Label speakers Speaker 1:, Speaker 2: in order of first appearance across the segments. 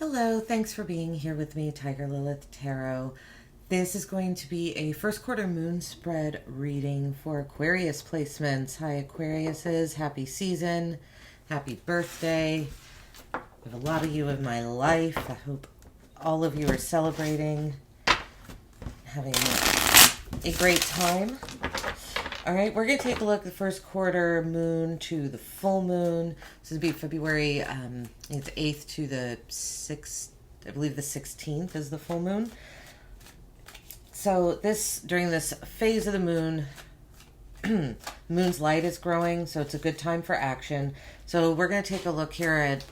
Speaker 1: Hello, thanks for being here with me, Tiger Lilith Tarot. This is going to be a first quarter moon spread reading for Aquarius placements. Hi, Aquariuses. Happy season. Happy birthday. I have a lot of you in my life. I hope all of you are celebrating, having a great time. All right, we're going to take a look at the first quarter moon to the full moon. This would be February, it's 8th to the 6th, I believe the 16th is the full moon. So during this phase of the moon, moon's light is growing, so it's a good time for action. So we're going to take a look here at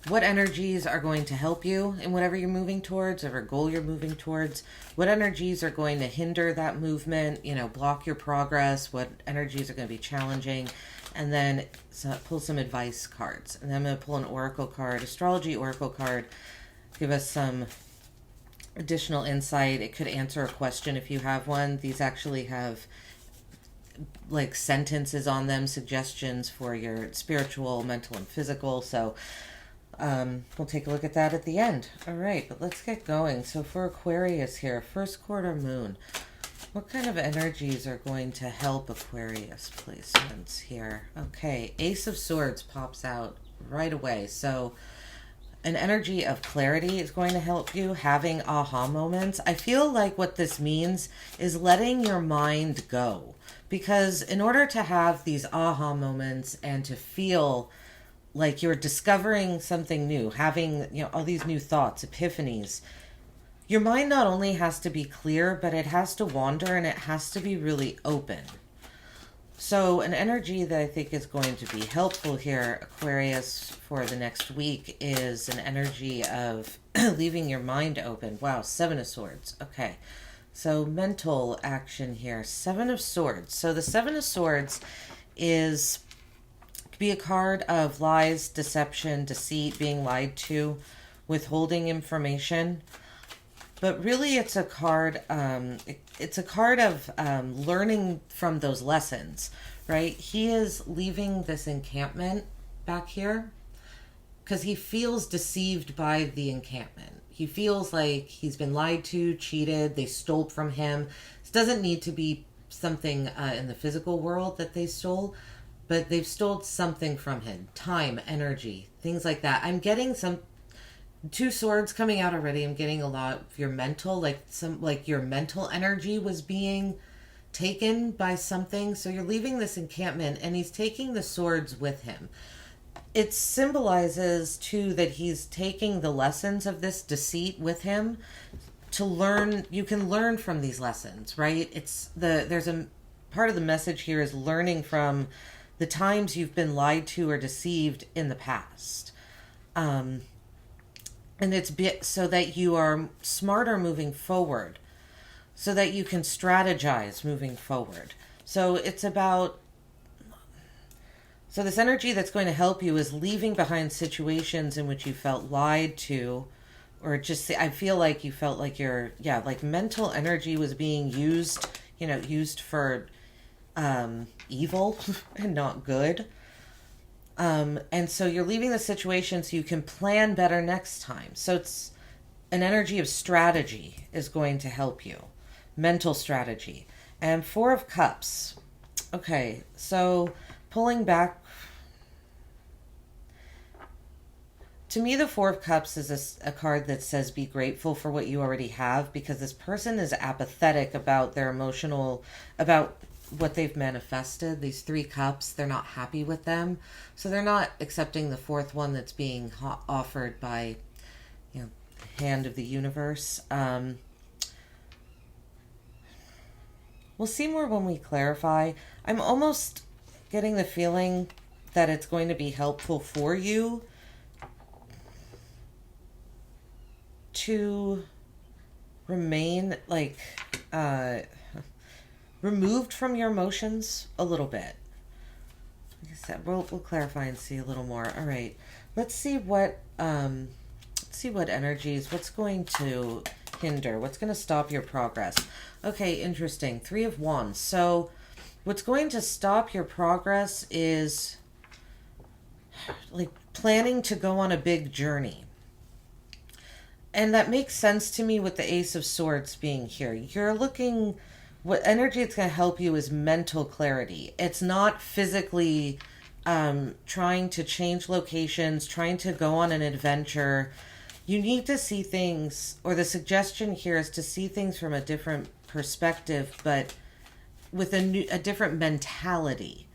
Speaker 1: what energies are going to help you in whatever you're moving towards, whatever goal you're moving towards. What energies are going to hinder that movement, block your progress. What energies are going to be challenging. And then pull some advice cards. And then I'm going to pull an oracle card, astrology oracle card. Give us some additional insight. It could answer a question if you have one. These actually have like sentences on them, suggestions for your spiritual, mental, and physical. So we'll take a look at that at the end. All right, but let's get going. So for Aquarius here, first quarter moon, what kind of energies are going to help Aquarius placements here? Okay, Ace of Swords pops out right away. So an energy of clarity is going to help you, having aha moments. I feel like what this means is letting your mind go. Because in order to have these aha moments and to feel like you're discovering something new, having, all these new thoughts, epiphanies, your mind not only has to be clear, but it has to wander and it has to be really open. So an energy that I think is going to be helpful here, Aquarius, for the next week is an energy of leaving your mind open. Wow, Seven of Swords. Okay, so mental action here. Seven of Swords. So the Seven of Swords be a card of lies, deception, deceit, being lied to, withholding information. But really it's a card, of learning from those lessons, right? He is leaving this encampment back here because he feels deceived by the encampment. He feels like he's been lied to, cheated, they stole from him. This doesn't need to be something in the physical world that they stole, but they've stolen something from him. Time, energy, things like that. I'm getting two swords coming out already. I'm getting a lot of your mental, like your mental energy was being taken by something. So you're leaving this encampment and he's taking the swords with him. It symbolizes too that he's taking the lessons of this deceit with him to learn. You can learn from these lessons, right? There's a part of the message here is learning from the times you've been lied to or deceived in the past. And it's so that you are smarter moving forward, so that you can strategize moving forward. So it's about, so this energy that's going to help you is leaving behind situations in which you felt lied to, or just, I feel like you felt like like mental energy was being used, used for evil and not good. And so you're leaving the situation so you can plan better next time. So it's an energy of strategy is going to help you. Mental strategy. And Four of Cups. Okay, so pulling back. To me, the Four of Cups is a card that says be grateful for what you already have, because this person is apathetic about their about what they've manifested. These three cups, they're not happy with them. So they're not accepting the fourth one that's being offered by, hand of the universe. We'll see more when we clarify. I'm almost getting the feeling that it's going to be helpful for you to remain removed from your emotions a little bit. Like I said, we'll clarify and see a little more. All right, let's see what energies, what's going to hinder, what's going to stop your progress. Okay, interesting. Three of Wands. So what's going to stop your progress is like planning to go on a big journey. And that makes sense to me with the Ace of Swords being here. You're looking, what energy it's going to help you is mental clarity. It's not physically trying to change locations, trying to go on an adventure. You need to see things, or the suggestion here is to see things from a different perspective, but with a different mentality.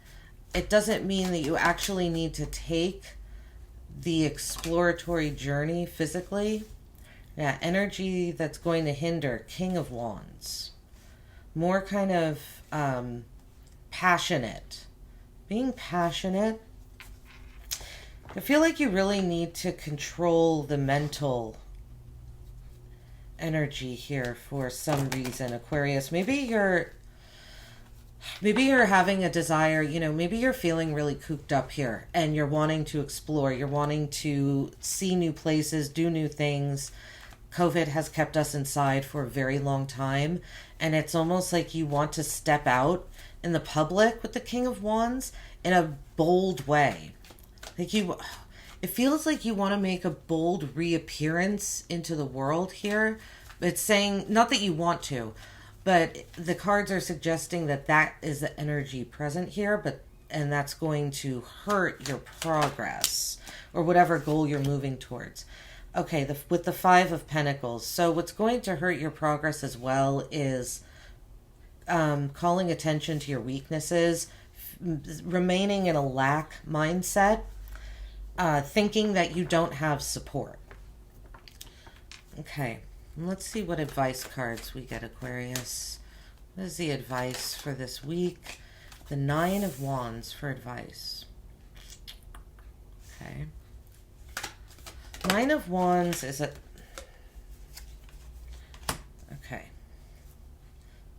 Speaker 1: It doesn't mean that you actually need to take the exploratory journey physically. Yeah, energy that's going to hinder, King of Wands. More kind of passionate. Being passionate. I feel like you really need to control the mental energy here for some reason, Aquarius. Maybe you're having a desire, maybe you're feeling really cooped up here and you're wanting to explore, you're wanting to see new places, do new things. COVID has kept us inside for a very long time, and it's almost like you want to step out in the public with the King of Wands in a bold way. It feels like you want to make a bold reappearance into the world here. It's saying, not that you want to, but the cards are suggesting that is the energy present here, and that's going to hurt your progress or whatever goal you're moving towards. Okay, with the Five of Pentacles. So what's going to hurt your progress as well is calling attention to your weaknesses, remaining in a lack mindset, thinking that you don't have support. Okay, let's see what advice cards we get, Aquarius. What is the advice for this week? The Nine of Wands for advice. Okay. Nine of Wands is okay.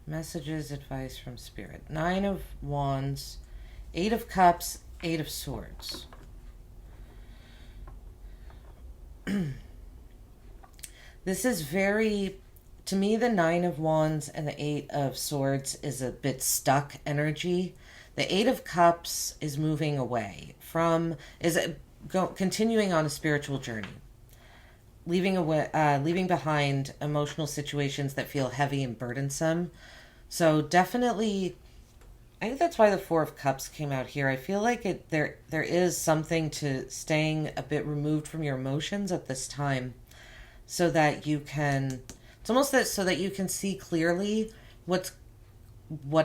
Speaker 1: Messages, advice from Spirit. Nine of Wands, Eight of Cups, Eight of Swords. This is to me, the Nine of Wands and the Eight of Swords is a bit stuck energy. The Eight of Cups is moving away continuing on a spiritual journey, leaving behind emotional situations that feel heavy and burdensome. So definitely, I think that's why the Four of Cups came out here. I feel like there is something to staying a bit removed from your emotions at this time, so that you can. It's almost so that you can see clearly what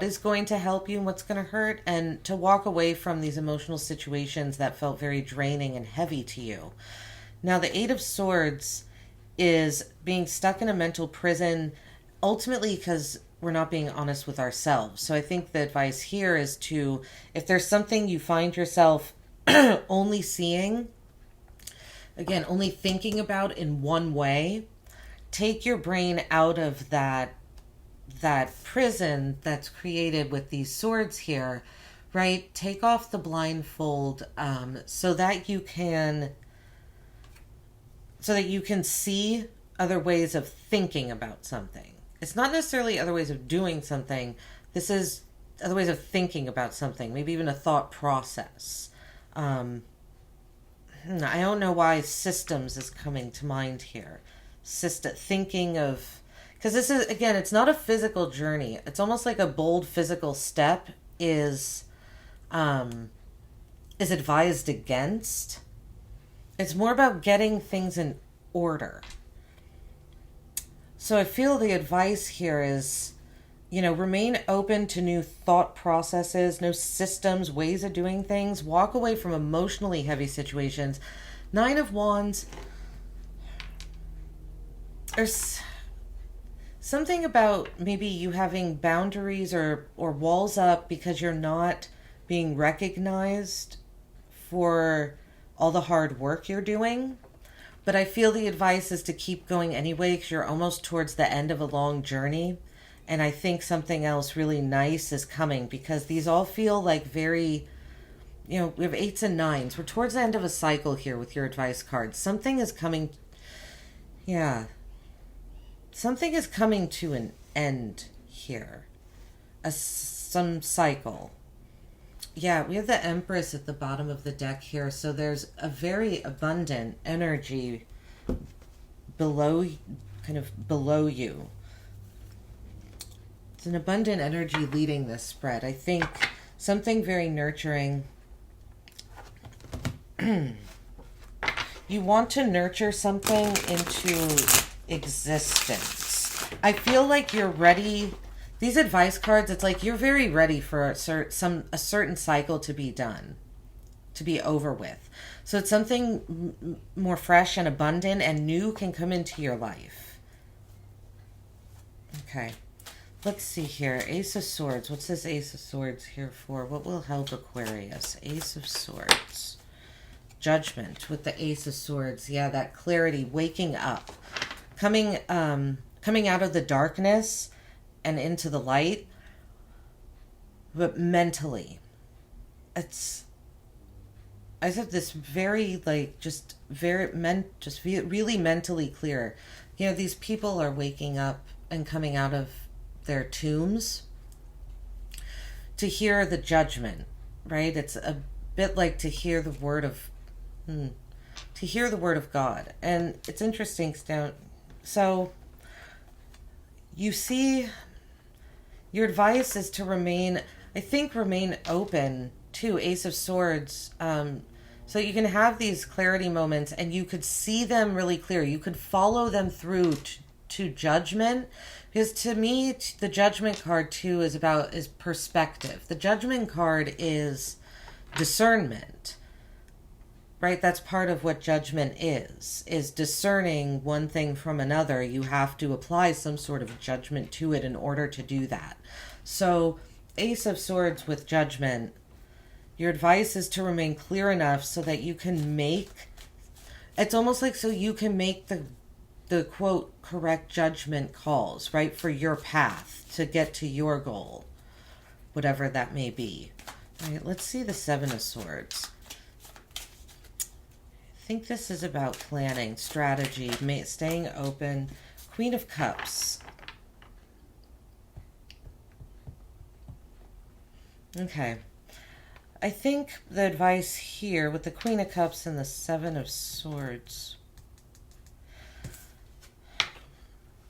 Speaker 1: is going to help you and what's going to hurt, and to walk away from these emotional situations that felt very draining and heavy to you. Now, the Eight of Swords is being stuck in a mental prison, ultimately because we're not being honest with ourselves. So I think the advice here is if there's something you find yourself only seeing, again, only thinking about in one way, take your brain out of that prison that's created with these swords here, right? Take off the blindfold so that you can see other ways of thinking about something. It's not necessarily other ways of doing something. This is other ways of thinking about something, maybe even a thought process. I don't know why systems is coming to mind here. Thinking of, because this is, again, it's not a physical journey. It's almost like a bold physical step is advised against. It's more about getting things in order. So I feel the advice here is, remain open to new thought processes, new systems, ways of doing things. Walk away from emotionally heavy situations. Nine of Wands. There's something about maybe you having boundaries or walls up because you're not being recognized for all the hard work you're doing. But I feel the advice is to keep going anyway, because you're almost towards the end of a long journey. And I think something else really nice is coming, because these all feel like very, we have 8s and 9s. We're towards the end of a cycle here with your advice cards. Something is coming. Yeah. Something is coming to an end here. Some cycle. Yeah, we have the Empress at the bottom of the deck here, so there's a very abundant energy kind of below you. It's an abundant energy leading this spread. I think something very nurturing. You want to nurture something into existence. I feel like you're ready. These advice cards, it's like you're very ready for a certain cycle to be done, to be over with. So it's something more fresh and abundant and new can come into your life. Okay. Let's see here. Ace of Swords. What's this Ace of Swords here for? What will help Aquarius? Ace of Swords. Judgment with the Ace of Swords. Yeah, that clarity, waking up. Coming out of the darkness and into the light. But mentally. I said this very, like, really mentally clear. You know, these people are waking up and coming out of their tombs to hear the judgment, right? It's a bit like to hear the word of God. And it's interesting. So you see, your advice is to remain open to Ace of Swords, so you can have these clarity moments and you could see them really clear. You could follow them through to judgment. Because to me, the Judgment card too is perspective. The Judgment card is discernment, right? That's part of what judgment is discerning one thing from another. You have to apply some sort of judgment to it in order to do that. So Ace of Swords with judgment, your advice is to remain clear enough so that you can it's almost like so you can make the quote correct judgment calls, right, for your path to get to your goal, whatever that may be. All right, let's see the Seven of Swords. I think this is about planning, strategy, staying open. Queen of Cups. Okay. I think the advice here with the Queen of Cups and the Seven of Swords.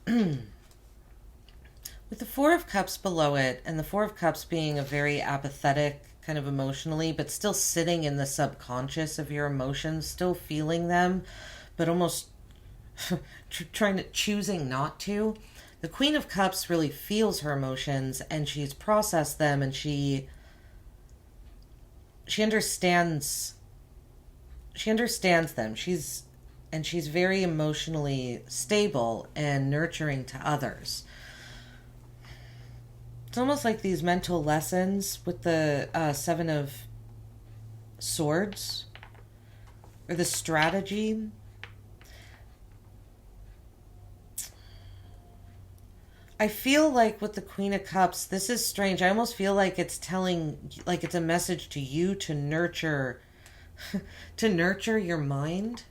Speaker 1: With the Four of Cups below it, and the Four of Cups being a very apathetic, kind of emotionally, but still sitting in the subconscious of your emotions, still feeling them, but almost choosing not to. The Queen of Cups really feels her emotions, and she's processed them, and she understands them. She's very emotionally stable and nurturing to others. It's almost like these mental lessons with the Seven of Swords, or the strategy. I feel like with the Queen of Cups, this is strange. I almost feel like it's it's a message to you to nurture your mind,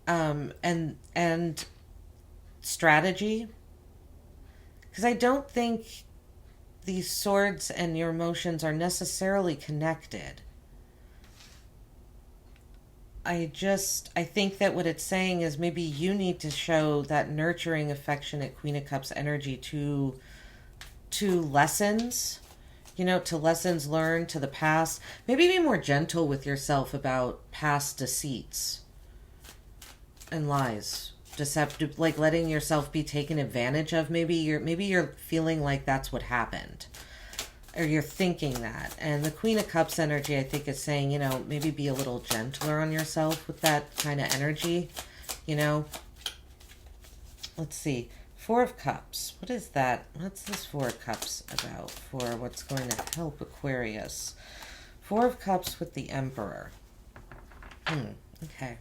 Speaker 1: and strategy. Because I don't think these swords and your emotions are necessarily connected. I think that what it's saying is maybe you need to show that nurturing, affectionate Queen of Cups energy to lessons, to lessons learned, to the past. Maybe be more gentle with yourself about past deceits and lies. Deceptive, like letting yourself be taken advantage of. Maybe you're feeling like that's what happened, or you're thinking that. And the Queen of Cups energy, I think, is saying, maybe be a little gentler on yourself with that kind of energy. Let's see. Four of Cups. What is that? What's this Four of Cups about? For what's going to help Aquarius? Four of Cups with the Emperor. Okay.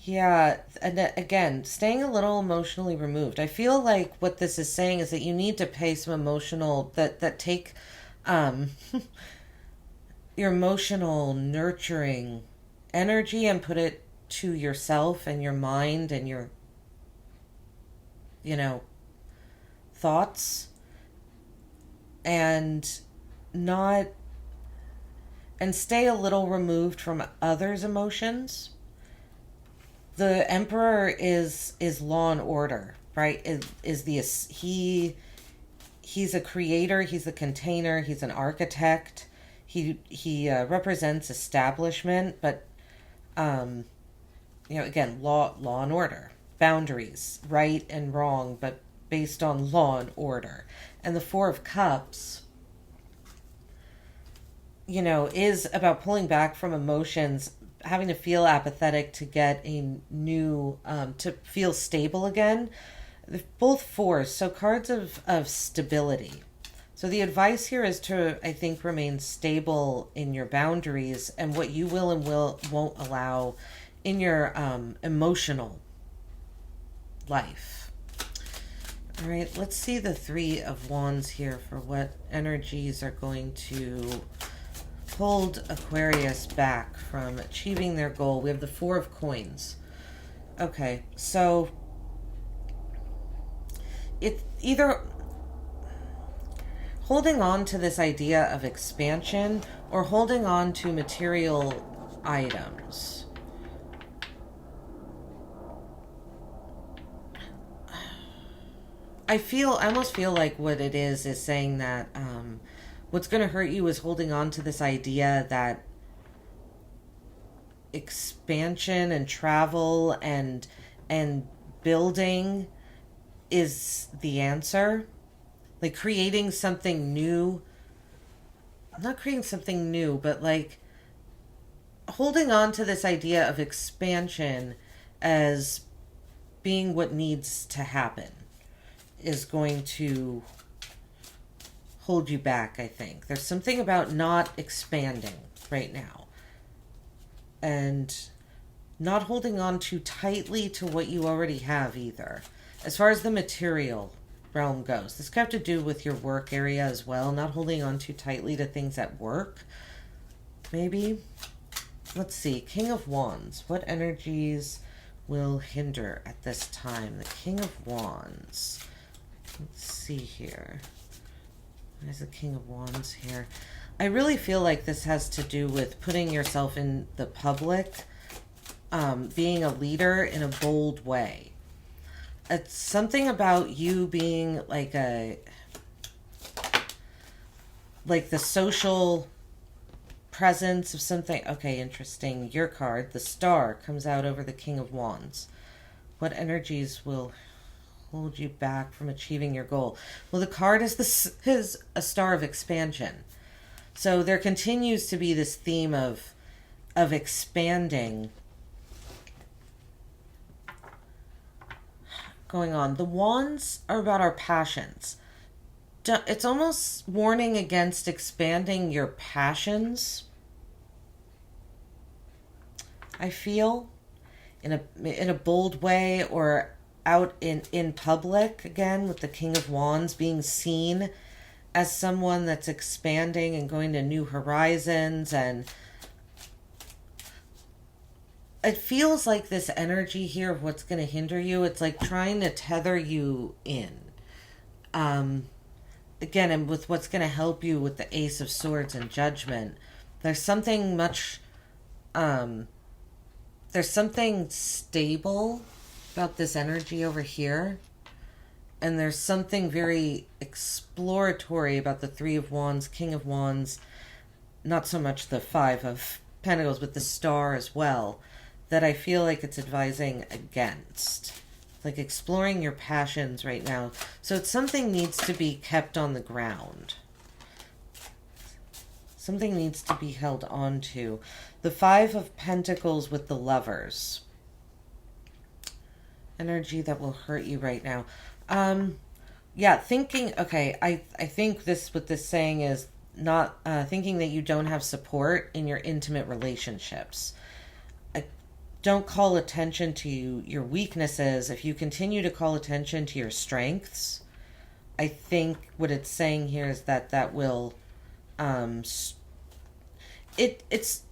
Speaker 1: Yeah, and again, staying a little emotionally removed. I feel like what this is saying is that you need to pay some emotional, that take your emotional nurturing energy and put it to yourself and your mind and your, thoughts, and not and stay a little removed from others' emotions. The Emperor is law and order, right? He's a creator, he's a container, he's an architect. He represents establishment, but again, law and order, boundaries, right and wrong, but based on law and order. And the Four of Cups, is about pulling back from emotions, having to feel apathetic to get a new, to feel stable again. Both fours, so cards of stability. So the advice here is to, I think, remain stable in your boundaries and what you will and won't allow in your emotional life. All right, let's see the Three of Wands here for what energies are going to hold Aquarius back from achieving their goal. We have the Four of Coins. Okay, so it's either holding on to this idea of expansion or holding on to material items. I almost feel like what it is saying that what's going to hurt you is holding on to this idea that expansion and travel and building is the answer. Like creating something new. Not creating something new, but like holding on to this idea of expansion as being what needs to happen is going to hold you back, I think. There's something about not expanding right now. And not holding on too tightly to what you already have either. As far as the material realm goes, this could have to do with your work area as well. Not holding on too tightly to things at work. Maybe. Let's see. King of Wands. What energies will hinder at this time? The King of Wands. Let's see here. There's the King of Wands here. I really feel like this has to do with putting yourself in the public, being a leader in a bold way. It's something about you being like the social presence of something. Okay, interesting. Your card, the Star, comes out over the King of Wands. What energies will hold you back from achieving your goal? Well, the card is a star of expansion. So there continues to be this theme of expanding going on. The wands are about our passions. It's almost warning against expanding your passions, I feel, in a bold way, or out in public, again, with the King of Wands being seen as someone that's expanding and going to new horizons. And it feels like this energy here of what's going to hinder you, it's like trying to tether you in. Again, and with what's going to help you with the Ace of Swords and Judgment, there's something there's something stable about this energy over here. And there's something very exploratory about the Three of Wands, King of Wands, not so much the Five of Pentacles, but the Star as well, that I feel like it's advising against. Like exploring your passions right now. So it's something needs to be kept on the ground. Something needs to be held on to. The Five of Pentacles with the Lovers. Energy that will hurt you right now. Yeah, thinking, okay, I think what this saying is not thinking that you don't have support in your intimate relationships. Don't call attention to your weaknesses. If you continue to call attention to your strengths, I think what it's saying here is that will, it's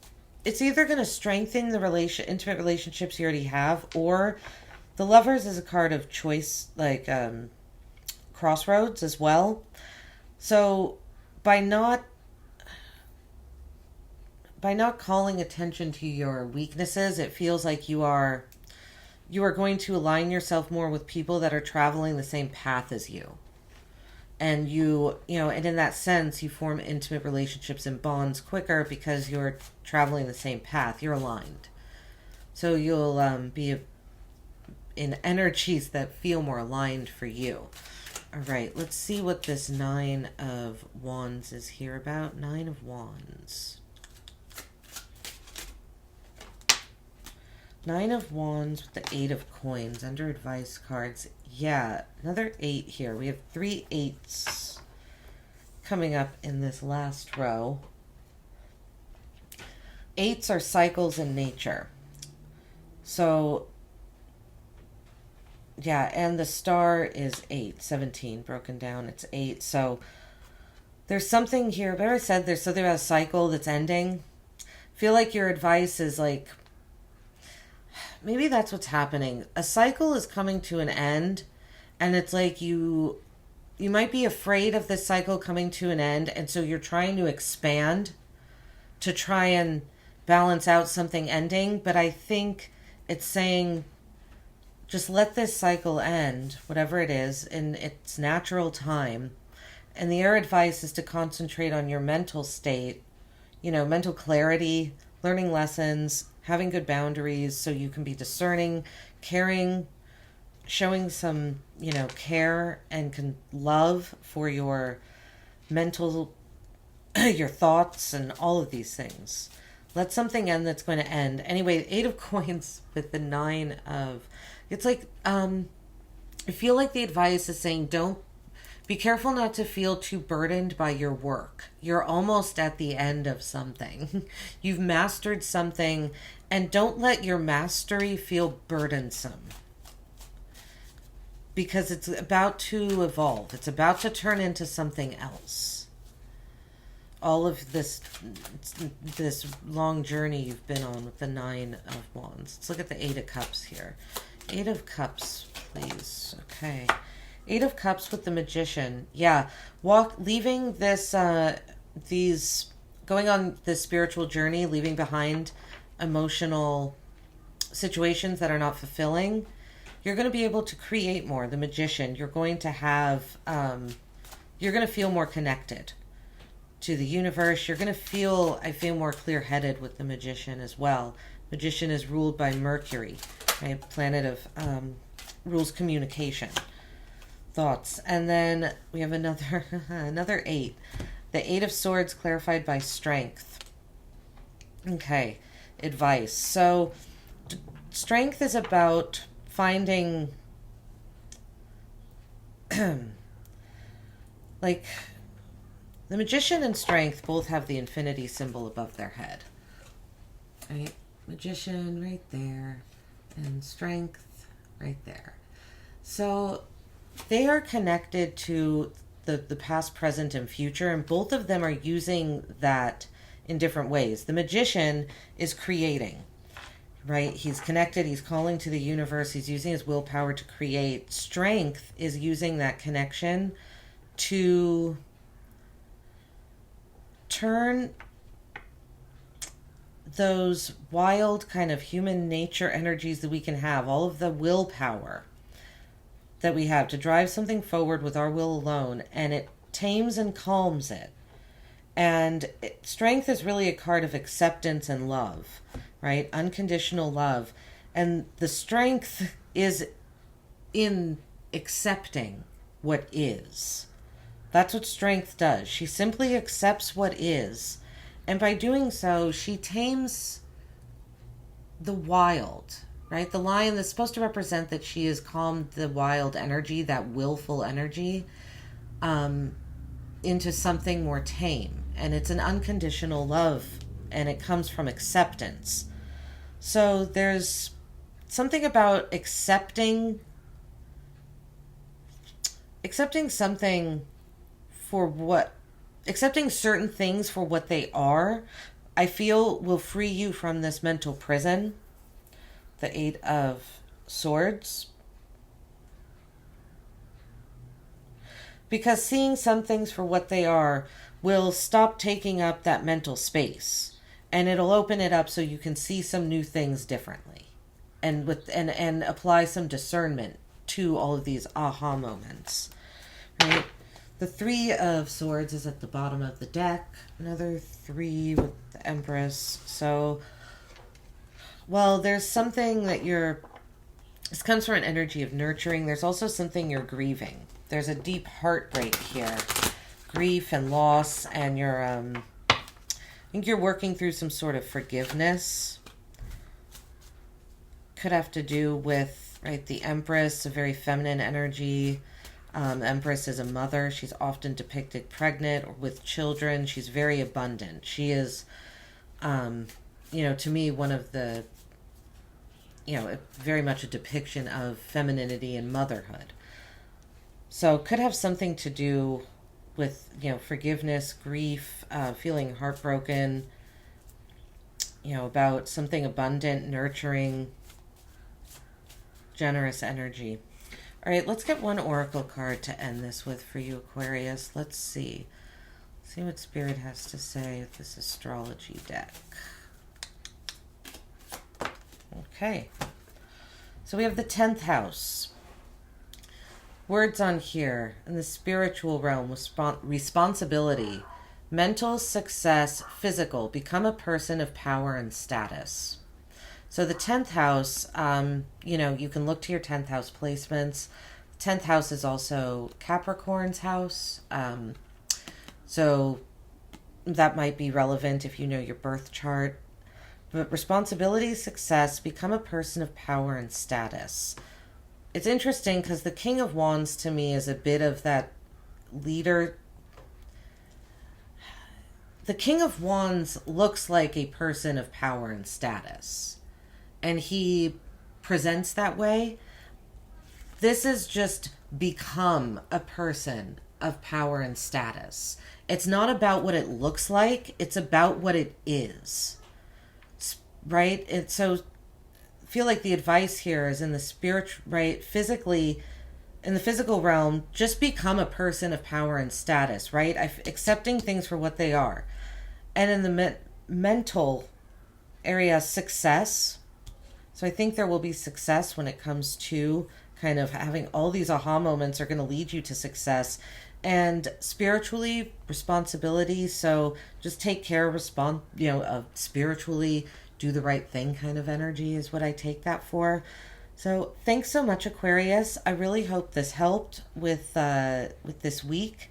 Speaker 1: either going to strengthen the intimate relationships you already have, or the Lovers is a card of choice, like crossroads as well. So by not by not calling attention to your weaknesses, it feels like you are going to align yourself more with people that are traveling the same path as you. And and in that sense, you form intimate relationships and bonds quicker because you're traveling the same path. You're aligned. So you'll be in energies that feel more aligned for you. All right, let's see what this 9 of Wands is here about. 9 of Wands. 9 of Wands with the 8 of Coins under advice cards. Yeah, another 8 here. We have 3 8s coming up in this last row. 8s are cycles in nature. So, yeah, and the star is 8, 17 broken down. It's 8. So there's something here. But I said there's something about a cycle that's ending. I feel like your advice is like, maybe that's what's happening. A cycle is coming to an end, and it's like you might be afraid of this cycle coming to an end, and so you're trying to expand to try and balance out something ending. But I think it's saying, just let this cycle end, whatever it is, in its natural time. And the air advice is to concentrate on your mental state, mental clarity, learning lessons, having good boundaries so you can be discerning, caring, showing some, care and love for your mental, your thoughts and all of these things. Let something end that's going to end. Anyway, 8 of Coins with the 9 of... It's like, I feel like the advice is saying, be careful not to feel too burdened by your work. You're almost at the end of something. You've mastered something, and don't let your mastery feel burdensome. Because it's about to evolve. It's about to turn into something else. All of this long journey you've been on with the 9 of Wands. Let's look at the 8 of Cups here. 8 of Cups, please. Okay. 8 of Cups with the Magician. Yeah. Leaving this, going on this spiritual journey, leaving behind emotional situations that are not fulfilling. You're going to be able to create more. The Magician. You're going to have, you're going to feel more connected to the universe. You're going to feel, I feel more clear-headed with the Magician as well. Magician is ruled by Mercury, right? Planet of rules communication, thoughts. And then we have another 8. The 8 of Swords clarified by Strength. Okay, advice. So strength is about finding like the Magician and Strength both have the infinity symbol above their head. Right? Magician right there, and Strength right there. So they are connected to the past, present, and future, and both of them are using that in different ways. The Magician is creating, right? He's connected, he's calling to the universe, he's using his willpower to create. Strength is using that connection to turn those wild kind of human nature energies that we can have, all of the willpower that we have to drive something forward with our will alone, and it tames and calms it. And strength is really a card of acceptance and love, right? Unconditional love. And the strength is in accepting what is. That's what strength does. She simply accepts what is. And by doing so, she tames the wild, right? The lion that's supposed to represent that she has calmed the wild energy, that willful energy, into something more tame. And it's an unconditional love, and it comes from acceptance. So there's something about accepting something for what, accepting certain things for what they are, I feel will free you from this mental prison. The 8 of Swords. Because seeing some things for what they are will stop taking up that mental space. and it'll open it up so you can see some new things differently, and apply some discernment to all of these aha moments, right? The Three of Swords is at the bottom of the deck. Another 3 with the Empress. So, well, there's something that this comes from an energy of nurturing. There's also something you're grieving. There's a deep heartbreak here. Grief and loss, and I think you're working through some sort of forgiveness. Could have to do with, right, the Empress, a very feminine energy. The Empress is a mother. She's often depicted pregnant or with children. She's very abundant. She is, to me, one of the, very much a depiction of femininity and motherhood. So could have something to do with, forgiveness, grief, feeling heartbroken, about something abundant, nurturing, generous energy. All right, let's get one oracle card to end this with for you, Aquarius. Let's see. See what Spirit has to say with this astrology deck. Okay. So we have the 10th house. Words on here. In the spiritual realm, responsibility, mental success, physical. Become a person of power and status. So the 10th house, you can look to your 10th house placements. 10th house is also Capricorn's house. So that might be relevant if you know your birth chart. But responsibility, success, become a person of power and status. It's interesting because the King of Wands to me is a bit of that leader. The King of Wands looks like a person of power and status, and he presents that way. This is just become a person of power and status. It's not about what it looks like. It's about what it is. Right? So I feel like the advice here is in the spirit, right? Physically, in the physical realm, just become a person of power and status, right? Accepting things for what they are. And in the mental area, success. So I think there will be success when it comes to kind of having all these aha moments are going to lead you to success. And spiritually, responsibility. So just take care of spiritually, do the right thing kind of energy is what I take that for. So thanks so much, Aquarius. I really hope this helped with this week.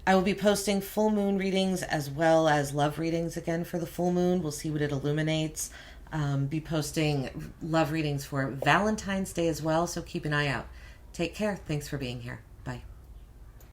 Speaker 1: I will be posting full moon readings as well as love readings again for the full moon. We'll see what it illuminates. Be posting love readings for Valentine's Day as well, so keep an eye out. Take care. Thanks for being here. Bye.